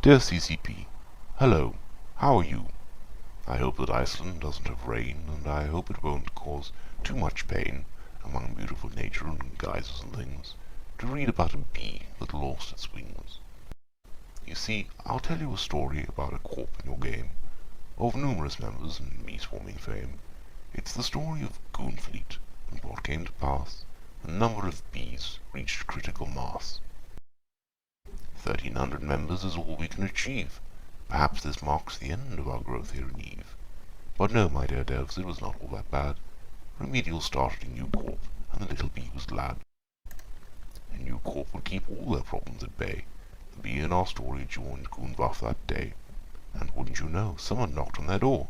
Dear CCP, hello, how are you? I hope that Iceland doesn't have rain, and I hope it won't cause too much pain, among beautiful nature and geysers and things, to read about a bee that lost its wings. You see, I'll tell you a story about a corp in your game, of numerous members and bee-swarming fame. It's the story of Goonfleet, and what came to pass. The number of bees reached critical mass. 1,300 members is all we can achieve. Perhaps this marks the end of our growth here in Eve. But no, my dear devs, it was not all that bad. Remedial started a new corp, and the little bee was glad. A new corp would keep all their problems at bay. The bee in our story joined Goonvaff that day, and wouldn't you know, someone knocked on their door.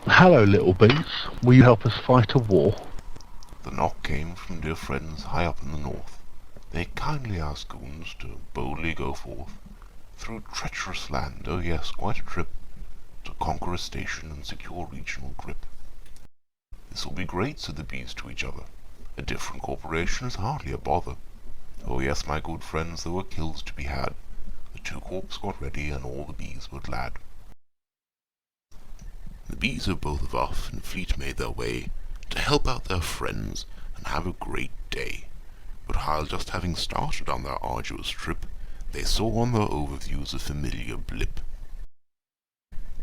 Hello, little bees. Will you help us fight a war? The knock came from dear friends high up in the north. They kindly asked Goons to boldly go forth, through treacherous land, oh yes, quite a trip, to conquer a station and secure regional grip. This will be great, said the bees to each other. A different corporation is hardly a bother. Oh yes, my good friends, there were kills to be had. The two corps got ready, and all the bees were glad. The bees of both Vaff and Fleet made their way to help out their friends and have a great day. But while just having started on their arduous trip, they saw on their overviews a familiar blip.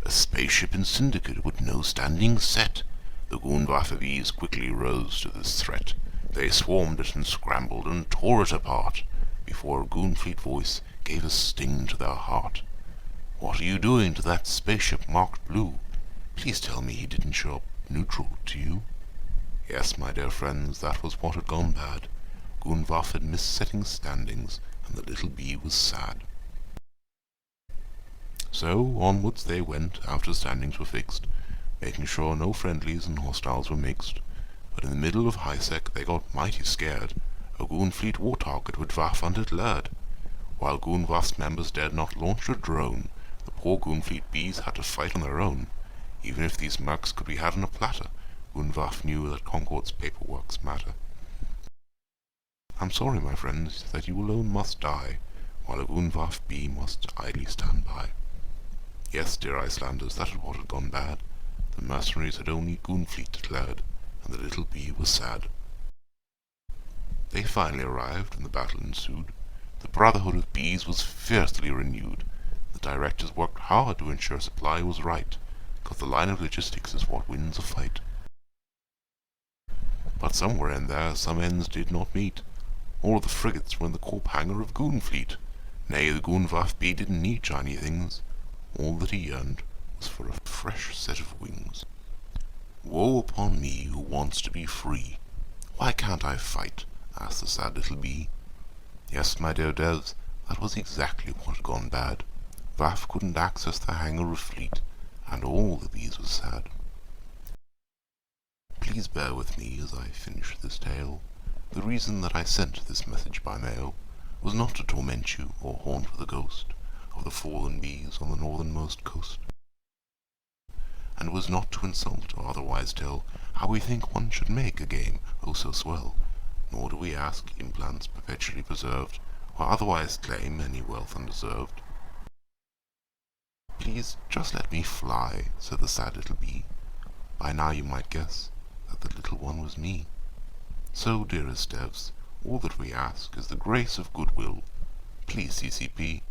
A spaceship in Syndicate with no standing set. The Goonvaff bees quickly rose to this threat. They swarmed it and scrambled and tore it apart, before a Goonfleet voice gave a sting to their heart. What are you doing to that spaceship marked blue? Please tell me he didn't show up neutral to you. Yes, my dear friends, that was what had gone bad. Goonvaff had missed setting standings, and the little bee was sad. So onwards they went after standings were fixed, making sure no friendlies and hostiles were mixed. But in the middle of HiSec they got mighty scared. A Goonfleet war target with Vaff undeclared. While Goonvaff's members dared not launch a drone, the poor Goonfleet bees had to fight on their own. Even if these mercs could be had on a platter, Goonvaff knew that Concord's paperworks matter. I'm sorry, my friends, that you alone must die, while a Goonvaff bee must idly stand by. Yes, dear Icelanders, that is what had gone bad. The mercenaries had only Goonfleet declared, and the little bee was sad. They finally arrived, and the battle ensued. The brotherhood of bees was fiercely renewed. The directors worked hard to ensure supply was right, 'cause the line of logistics is what wins a fight. But somewhere in there some ends did not meet. All of the frigates were in the corp hangar of Goonfleet. Nay, the Goonvaff bee didn't need shiny things. All that he yearned was for a fresh set of wings. Woe upon me who wants to be free. Why can't I fight? Asked the sad little bee. Yes, my dear devs, that was exactly what had gone bad. Vaff couldn't access the hangar of Fleet, and all the bees were sad. Please bear with me as I finish this tale. The reason that I sent this message by mail was not to torment you or haunt with a ghost of the fallen bees on the northernmost coast, and was not to insult or otherwise tell how we think one should make a game oh so swell, nor do we ask implants perpetually preserved, or otherwise claim any wealth undeserved. Please just let me fly, said the sad little bee. By now you might guess that the little one was me. So, dearest devs, all that we ask is the grace of goodwill. Please, CCP,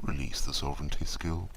release the sovereignty skill.